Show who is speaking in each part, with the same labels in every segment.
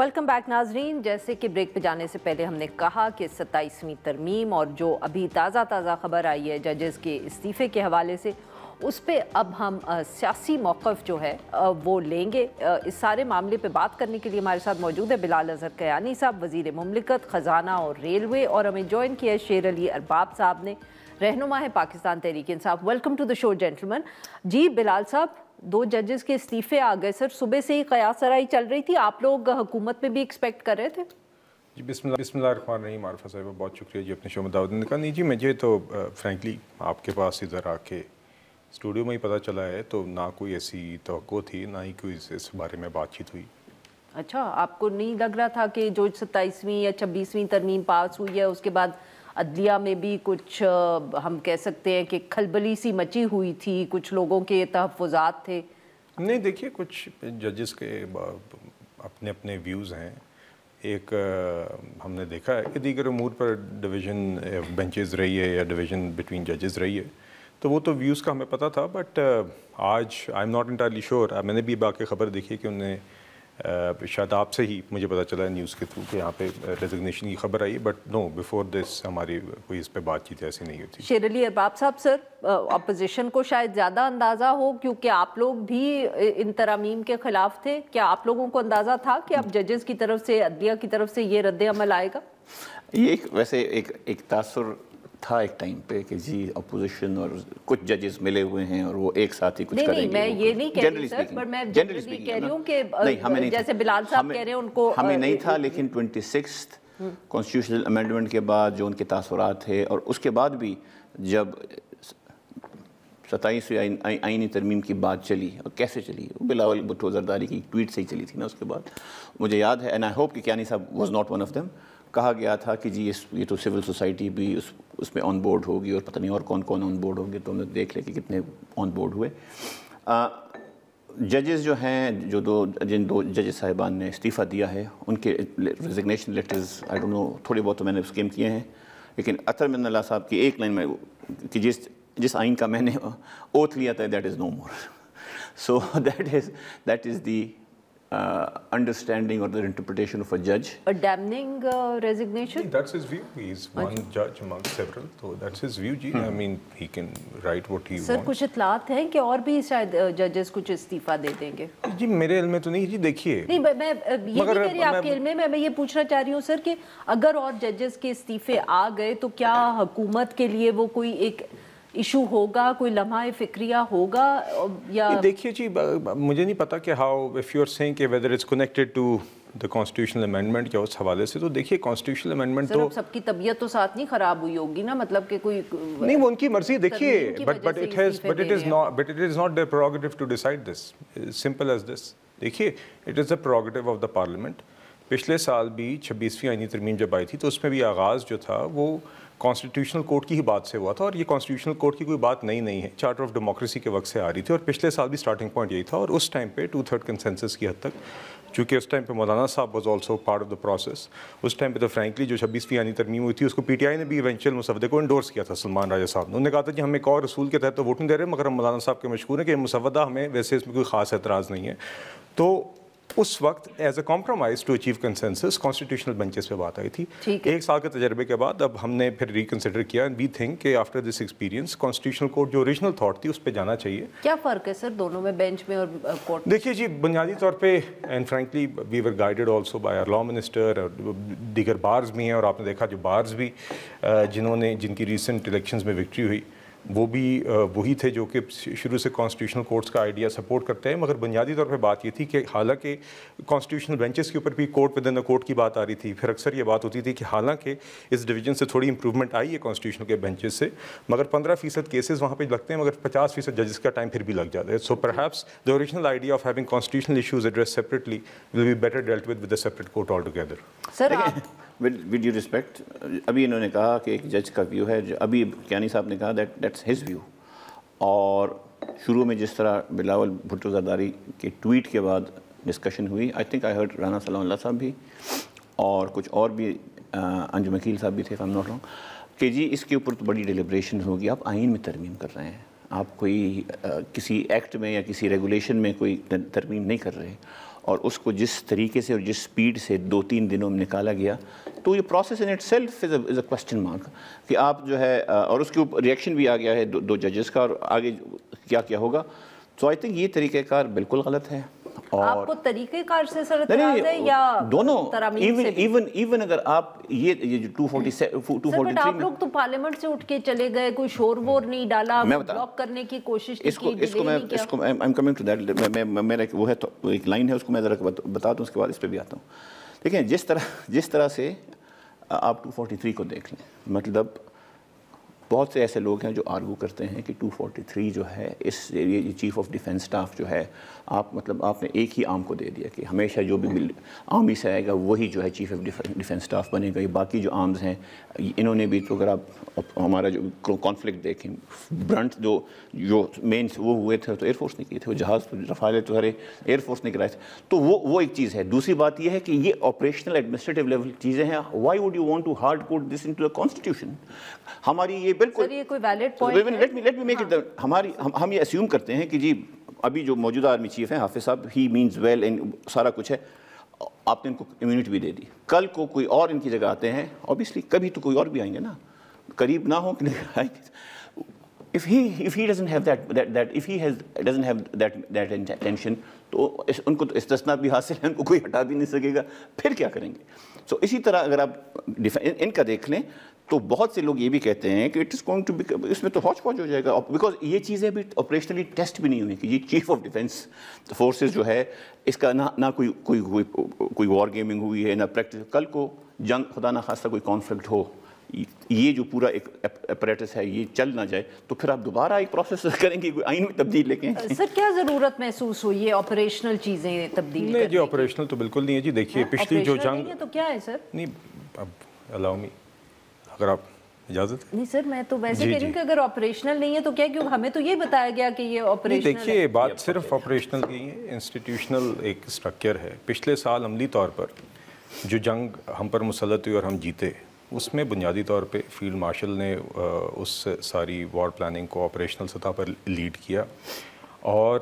Speaker 1: Welcome back नाजरीन। जैसे कि ब्रेक पे जाने से पहले हमने कहा कि 27वीं तरमीम और जो अभी ताज़ा खबर आई है जजेस के इस्तीफ़े के हवाले से, उस पे अब हम सियासी मौक़िफ़ जो है वो लेंगे। इस सारे मामले पे बात करने के लिए हमारे साथ मौजूद है बिलाल अज़हर कयानी साहब, वज़ीर मुमलिकत ख़जाना और रेलवे, और हमें ज्वाइन किया है शेर अली अरबाब साहब ने, रहनुमा है Pakistan Tehreek Insaf. Welcome to the show gentleman. जी बिलाल साहब, 2 जजेस के इस्तीफ़े आ गए सर, सुबह से ही क़यास सराई चल रही थी, आप लोग हुकूमत में भी एक्सपेक्ट कर रहे थे?
Speaker 2: जी बिस्मिल्लाहिर्रहमानिर्रहीम। आरिफा साहिबा बहुत शुक्रिया जी अपने शो में दावत देने का। नहीं जी, मुझे तो फ्रैंकली आपके पास इधर आके स्टूडियो में ही पता चला है, तो ना कोई ऐसी तवक्को थी, ना ही कोई इस बारे में बातचीत हुई।
Speaker 1: अच्छा, आपको नहीं लग रहा था कि जो 27वीं या 26वीं तरमीम पास हुई है उसके बाद अदलिया में भी कुछ हम कह सकते हैं कि खलबली सी मची हुई थी, कुछ लोगों के तहफ़्फ़ुज़ात थे?
Speaker 2: नहीं देखिए, कुछ जजेस के अपने अपने व्यूज़ हैं। एक हमने देखा है कि दीगर अमूर पर डिवीज़न बेंचेस रही है या डिवीज़न बिटवीन जजेस रही है, तो वो तो व्यूज़ का हमें पता था। बट आज I am not entirely sure, मैंने भी बाकी खबर देखी कि उन्हें शायद आपसे ही मुझे पता चला है न्यूज़ के थ्रू कि यहाँ पे रेजिग्नेशन की खबर आई, बट नो बिफोर दिस हमारी कोई इस पे बातचीत ऐसी नहीं हुई थी।
Speaker 1: शेर अली अरबाब साहब, सर अपोजिशन को शायद ज़्यादा अंदाज़ा हो क्योंकि आप लोग भी इन तरामीम के ख़िलाफ़ थे, क्या आप लोगों को अंदाज़ा था कि अब जजेस की तरफ से, अदलिया की तरफ से ये रद्द अमल आएगा?
Speaker 3: ये वैसे एक तासुर था एक टाइम पे कि जी अपोजिशन और कुछ जजेस मिले हुए हैं और वो एक साथ ही कुछ करेंगे।
Speaker 1: नहीं, मैं ये नहीं कह रही सर, पर मैं जनरली कह रही हूँ कि जैसे बिलाल साहब कह रहे हैं उनको
Speaker 3: हमें नहीं था, लेकिन 26th कॉन्स्टिट्यूशनल अमेंडमेंट के बाद जो उनके तासुरात थे, और उसके बाद भी जब 27वीं आईनी तरमीम की बात चली, और कैसे चली, बिलावल भुट्टो जरदारी की ट्वीट से ही चली थी ना। उसके बाद मुझे याद है, एंड आई होप कि कियानी साहब was not one of them, कहा गया था कि जी ये तो सिविल सोसाइटी भी उसमें ऑन बोर्ड होगी और पता नहीं और कौन कौन ऑन बोर्ड होंगे, तो हमने देख लिया कि कितने ऑन बोर्ड हुए। जजेस जो हैं, जिन दो जजेस साहिबान ने इस्तीफ़ा दिया है, उनके resignation letters I don't know, थोड़े बहुत तो मैंने स्किम किए हैं, लेकिन अतर मिन्नल्लाह साहब की एक लाइन में कि जिस आइन का मैंने ओथ लिया था, that is no more. So that is the understanding or the interpretation of a judge.
Speaker 1: A damning resignation?
Speaker 2: That's his view. He's one judge among several, so that's his view जी। I mean he can write what he wants.
Speaker 1: Sir कुछ इत्तलात हैं कि और भी शायद जजेस कुछ इस्तीफा दे देंगे?
Speaker 2: जी मेरे इल्म में तो नहीं जी। देखिए,
Speaker 1: नहीं मैं ये नहीं कह रही आपके इल्म में, मैं ये पूछना चाह रही हूँ सर कि अगर और जजेस के इस्तीफे आ गए तो क्या हुकूमत के लिए वो कोई एक इशू होगा, कोई लम्हा फिक्रिया होगा? या
Speaker 2: देखिए जी, मुझे नहीं पता कि how if you are saying कि whether it's connected to the constitutional amendment या उस हवाले से, तो देखिए कॉन्स्टिट्यूशनल अमेंडमेंट तो
Speaker 1: सबकी तबियत तो साथ नहीं खराब हुई होगी ना, मतलब कि कोई
Speaker 2: नहीं, वो उनकी मर्जी। देखिए but it is not their prerogative to decide this, simple as this. देखिए it is the prerogative of the parliament. पिछले साल भी 26वीं आईनी तरमीम जब आई थी तो उसमें भी आगाज़ जो था वो कॉन्स्टिट्यूशनल कोर्ट की ही बात से हुआ था, और ये कॉन्स्टिट्यूशनल कोर्ट की कोई बात नहीं है, चार्टर ऑफ डेमोक्रेसी के वक्त से आ रही थी, और पिछले साल भी स्टार्टिंग पॉइंट यही था। और उस टाइम पे 2/3 कंसेंसस की हद तक, चूँकि उस टाइम पे मौलाना साहब was also part of the process, उस टाइम पे तो फ्रैंकली जो 26वीं आईनी तरमीम हुई थी उसको PTI ने भी इवेंचुअल मुसवदे को इंडोर्स किया था। सलमान राजा साहब ने उन्होंने कहा था कि हम एक और रसूल के तहत तो वोट नहीं दे रहे, मगर हम मौलाना साहब के मशहूर है कि मुसवदा हमें वैसे इसमें कोई ख़ास एतराज़ नहीं है। तो उस वक्त as a compromise to achieve consensus constitutional benches पे बात आई थी। एक साल के तजर्बे के बाद अब हमने फिर रिकन्सिडर किया, वी थिंक कि after this experience constitutional court जो ओरिजिनल थॉट थी उस पर जाना चाहिए।
Speaker 1: क्या फ़र्क है सर दोनों में, बेंच में और कोर्ट?
Speaker 2: देखिए जी, बुनियादी तौर पे and frankly we were guided also by our law minister, और दीगर बार्स भी हैं, और आपने देखा जो बार्स भी जिनकी रिसेंट इलेक्शंस में विक्ट्री हुई वो भी वही थे जो कि शुरू से कॉन्स्टिट्यूशनल कोर्ट्स का आइडिया सपोर्ट करते हैं। मगर बुनियादी तौर पे बात ये थी कि हालांकि कॉन्स्टिट्यूशनल बेंचेस के ऊपर भी court with in the court की बात आ रही थी, फिर अक्सर ये बात होती थी कि हालांकि इस डिवीजन से थोड़ी इंप्रूवमेंट आई है कॉन्स्टिट्यूशनल के बेंचेस से, मगर 15% केसेस वहाँ पे लगते हैं, मगर 50% जजेस का टाइम फिर भी लग जाता है। So perhaps the original idea of having constitutional issues address separately will be better dealt with a separate court all together.
Speaker 1: Sir
Speaker 3: with due respect, अभी इन्होंने कहा कि एक जज का व्यू है, अभी कियानी साहब ने कहा दैट्स हिज व्यू, और शुरू में जिस तरह बिलावल भुट्टो जरदारी के ट्वीट के बाद डिस्कशन हुई, I think I heard Rana Salamullah साहब भी और कुछ और भी अंजुम वकील साहब भी थे, आई एम नॉट रॉन्ग, कि जी इसके ऊपर तो बड़ी डिलिब्रेशन होगी, आप आइन में तरमीम कर रहे हैं, आप कोई किसी एक्ट में या किसी रेगुलेशन में कोई तरमीम नहीं कर रहे, اور اس کو جس طریقے سے اور جس سپیڈ سے 2-3 دنوں میں نکالا گیا, تو یہ process in it self is a question mark کہ آپ جو ہے, اور اس کے اوپر ریئیکشن بھی آ گیا ہے 2 ججز کا, اور آگے کیا کیا ہوگا. سو آئی تھنک یہ طریقہ کار بالکل غلط ہے.
Speaker 1: آپ کو طریقہ کار سے سر اعتراض ہے یا
Speaker 3: دونوں؟
Speaker 1: ترامیم سے؟
Speaker 3: ایون اگر آپ یہ جو 243
Speaker 1: آپ لوگ تو پارلیمنٹ سے اٹھ کے چلے گئے, کوئی شور وور نہیں ڈالا, بلاک کرنے کی کوشش نہیں کی,
Speaker 3: اس کو I'm coming to that. میرا وہ ہے تو ایک لائن ہے, اس کو میں ذرا بتا دوں, اس کے بعد اس پہ بھی آتا ہوں. دیکھیں جس طرح سے آپ 243 کو دیکھ لیں, مطلب بہت سے ایسے لوگ ہیں جو آرگو کرتے ہیں کہ 243 جو ہے اس یہ چیف آف ڈیفنس سٹاف جو ہے, آپ نے ایک ہی عام کو دے دیا کہ ہمیشہ جو بھی آرمی سے آئے گا وہی جو ہے چیف آف ڈیفنس سٹاف بنے گا. یہ باقی جو آرمز ہیں انہوں نے بھی, تو اگر آپ ہمارا جو کانفلکٹ دیکھیں, برنٹ جو مینس وہ ہوئے تھے تو ایئر فورس نے کیے تھے, وہ جہاز رفالے تو سارے ایئر فورس نے کرائے تھے. تو وہ ایک چیز ہے. دوسری بات یہ ہے کہ یہ آپریشنل ایڈمنسٹریٹو لیول چیزیں ہیں. Why would you want to hard code this into the constitution? ہماری یہ بالکل,
Speaker 1: یہ کوئی ویلڈ پوائنٹ ہے.
Speaker 3: لیٹ می میک اٹ, ہم یہ اسیوم کرتے ہیں کہ جی ابھی جو موجودہ آرمی چیف ہیں حافظ صاحب, ہی مینز ویل اینڈ سارا کچھ ہے, آپ نے ان کو امیونٹی بھی دے دی. کل کو کوئی اور ان کی جگہ آتے ہیں, اوبیسلی کبھی تو کوئی اور بھی آئیں گے نا, قریب نہ ہو کہ if he doesn't have that if he doesn't have that intention, تو ان کو تو استثناء بھی حاصل ہے, ان کو کوئی ہٹا بھی نہیں سکے گا, پھر کیا کریں گے. سو اسی طرح اگر آپ ان کا دیکھ لیں تو بہت سے لوگ یہ بھی کہتے ہیں کہ it is going to be, اس میں تو ہوچ پوچ ہو جائے گا, بیکاز یہ چیزیں بھی آپریشنلی ٹیسٹ بھی نہیں ہوئی کہ یہ چیف آف ڈیفنس فورسز جو ہے اس کا نہ کوئی وار گیمنگ ہوئی ہے, نہ پریکٹس. کل کو جنگ خدا نخواستہ کوئی کانفلکٹ ہو, یہ جو پورا ایک اپریٹس ہے یہ چل نہ جائے, تو پھر آپ دوبارہ ایک پروسیس کریں گے, آئین میں تبدیل لے کے.
Speaker 1: سر کیا ضرورت محسوس ہوئی ہے آپریشنل چیزیں تبدیل
Speaker 2: نہیں جی, آپریشنل تو بالکل نہیں ہے جی. دیکھیے پچھلی جو جنگ,
Speaker 1: تو کیا ہے سر؟
Speaker 2: نہیں اب الاؤ می, اگر آپ اجازت.
Speaker 1: نہیں سر, میں تو ویسے کہہ رہی ہوں کہ اگر آپریشنل نہیں ہے تو کیا, کیوں ہمیں تو یہ بتایا گیا کہ یہ آپریشنل.
Speaker 2: دیکھیے بات صرف آپریشنل کی ہے, انسٹیٹیوشنل ایک اسٹرکچر ہے. پچھلے سال عملی طور پر جو جنگ ہم پر مسلط ہوئی اور ہم جیتے, اس میں بنیادی طور پہ فیلڈ مارشل نے اس ساری وار پلاننگ کو آپریشنل سطح پر لیڈ کیا. اور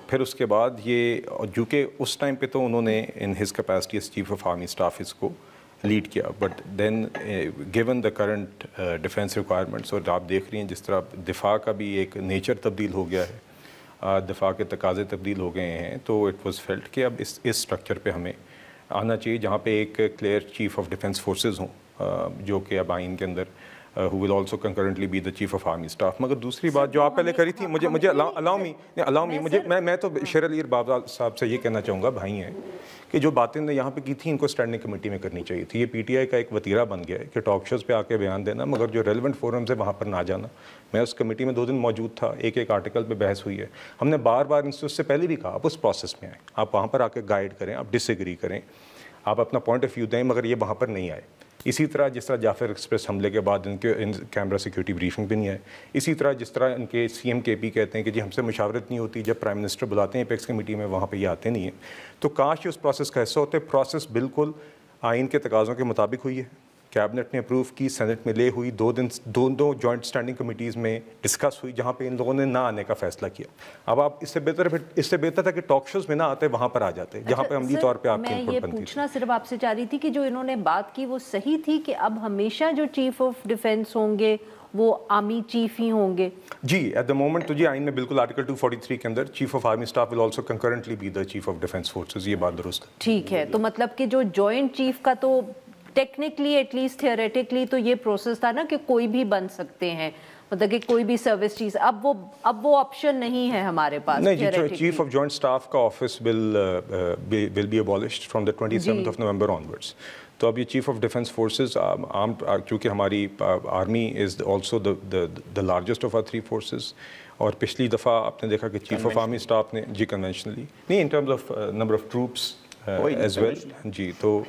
Speaker 2: پھر اس کے بعد یہ, جو کہ اس ٹائم پہ تو انہوں نے in his capacity as chief of army staff اس کو لیڈ کیا, but then given the current defence requirements, اور آپ دیکھ رہی ہیں جس طرح دفاع کا بھی ایک نیچر تبدیل ہو گیا ہے, دفاع کے تقاضے تبدیل ہو گئے ہیں, تو اٹ واز فیلٹ کہ اب اس اسٹرکچر پہ ہمیں آنا چاہیے جہاں پہ ایک clear chief of defence forces ہوں, جو کہ اب آئین کے اندر who will also concurrently be the chief of army staff. مگر دوسری بات جو آپ پہلے کری تھی, مجھے allow me, میں تو شیر علی بابا صاحب سے یہ کہنا چاہوں گا, بھائی ہیں, کہ جو باتیں نے یہاں پہ کی تھی ان کو اسٹینڈنگ کمیٹی میں کرنی چاہیے تھی. یہ پی ٹی آئی کا ایک وتیرہ بن گیا ہے کہ ٹاک شوز پہ آ کے بیان دینا, مگر جو ریلیونٹ فورمز ہے وہاں پر نہ جانا. میں اس کمیٹی میں 2 دن موجود تھا, ایک آرٹیکل پہ بحث ہوئی ہے. ہم نے بار بار ان سے پہلے بھی کہا آپ اس پروسیس میں آئیں, آپ وہاں پر آ کے گائیڈ کریں, آپ ڈس ایگری کریں, آپ اپنا پوائنٹ آف ویو دیں, مگر یہ وہاں پر نہیں آئے. اسی طرح جس طرح جعفر ایکسپریس حملے کے بعد ان کیمرہ سیکیورٹی بریفنگ بھی نہیں آئے. اسی طرح جس طرح ان کے سی ایم کے پی کہتے ہیں کہ جی ہم سے مشاورت نہیں ہوتی, جب پرائم منسٹر بلاتے ہیں ایپیکس کمیٹی میں وہاں پہ یہ آتے نہیں ہیں. تو کاش اس پروسیس کا حصہ ہوتے. پروسیس بالکل آئین کے تقاضوں کے مطابق ہوئی ہے, کیبنٹ نے اپروو کی, سینٹ میں لے ہوئی, 2 دن دو جوائنٹ اسٹینڈنگ کمیٹیز میں ڈسکس ہوئی, جہاں پہ ان لوگوں نے نہ آنے کا فیصلہ کیا. اب آپ اس سے بہتر تھا کہ ٹاک شوز میں نہ آتے, وہاں پر آ جاتے جہاں پہ عملی طور پہ آپ کی انپٹ بنتی تھی.
Speaker 1: میں یہ پوچھنا صرف آپ سے چاہ رہی تھی کہ جو انہوں نے بات کی وہ صحیح تھی کہ اب ہمیشہ جو چیف آف ڈیفینس ہوں گے وہ آرمی چیف ہی ہوں گے؟
Speaker 2: جی ایٹ دا مومنٹ تو جی آئین میں بالکل آرٹیکل 243 کے اندر chief of army staff will also concurrently be the chief of defence forces. یہ بات درست ہے.
Speaker 1: ٹھیک ہے, تو مطلب کہ جو جوائنٹ چیف کا تو ٹیکنیکلی ایٹ لیسٹ تھیوریٹکلی تو یہ پروسیس تھا نا کہ کوئی بھی بن سکتے ہیں, مطلب کہ کوئی بھی سروس چیز, اب وہ آپشن نہیں ہے ہمارے پاس.
Speaker 2: نہیں جی, چیف آف جوائنٹ اسٹاف کا office will be abolished from the 27th of November onwards. تو اب یہ چیف آف ڈیفینس فورسز چونکہ ہماری army is also the largest of our 3 forces, اور پچھلی دفعہ آپ نے دیکھا کہ چیف آف آرمی اسٹاف نے جی کنونشنلی نہیں in terms of number of troops as well جی, تو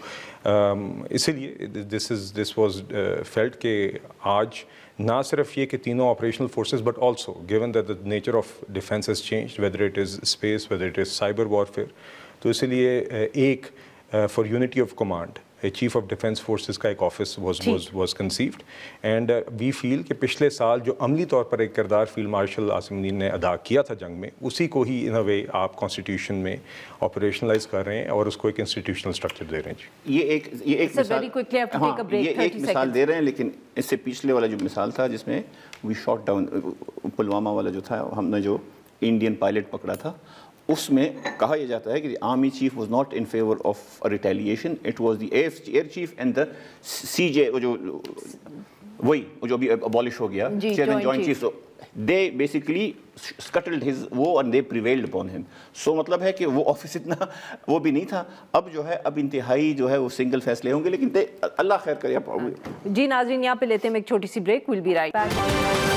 Speaker 2: اسی لیے دس واز فیلٹ کہ آج نہ صرف یہ کہ تینوں operational forces but also given that the nature of defence has changed, whether it is space, whether it is cyber warfare, تو اسی لیے ایک for unity of command chief of defence forces का एक office was conceived and we feel कि पिछले साल जो अमली तौर पर एक किरदार फील्ड मार्शल आसिम मुनीर ने अदा किया था जंग में, उसी को ही इन अ वे आप कॉन्स्टिट्यूशन में ऑपरेशनलाइज कर रहे हैं और उसको एक इंस्टीट्यूशनल स्ट्रक्चर दे रहे हैं जी।
Speaker 3: ये एक मिसाल दे रहे हैं, लेकिन इससे पिछले वाला जो मिसाल था जिसमें वी शॉट डाउन पुलवामा वाला जो था, हमने जो इंडियन पायलट पकड़ा था, उसमें कहा यह जाता है कि army chief was not in favour of retaliation, it was the air chief and the CJ, जो अभी अबॉलिश हो गया, chairman joint chief, they basically scuttled his वो and they prevailed upon him. So मतलब है कि वो ऑफिस इतना वो भी नहीं था। अब जो है अब इंतहाई जो है वो सिंगल फैसले होंगे, लेकिन अल्लाह खैर करे।
Speaker 1: जी नाज़रीन, यहाँ पे लेते हैं एक छोटी सी break, will be right back.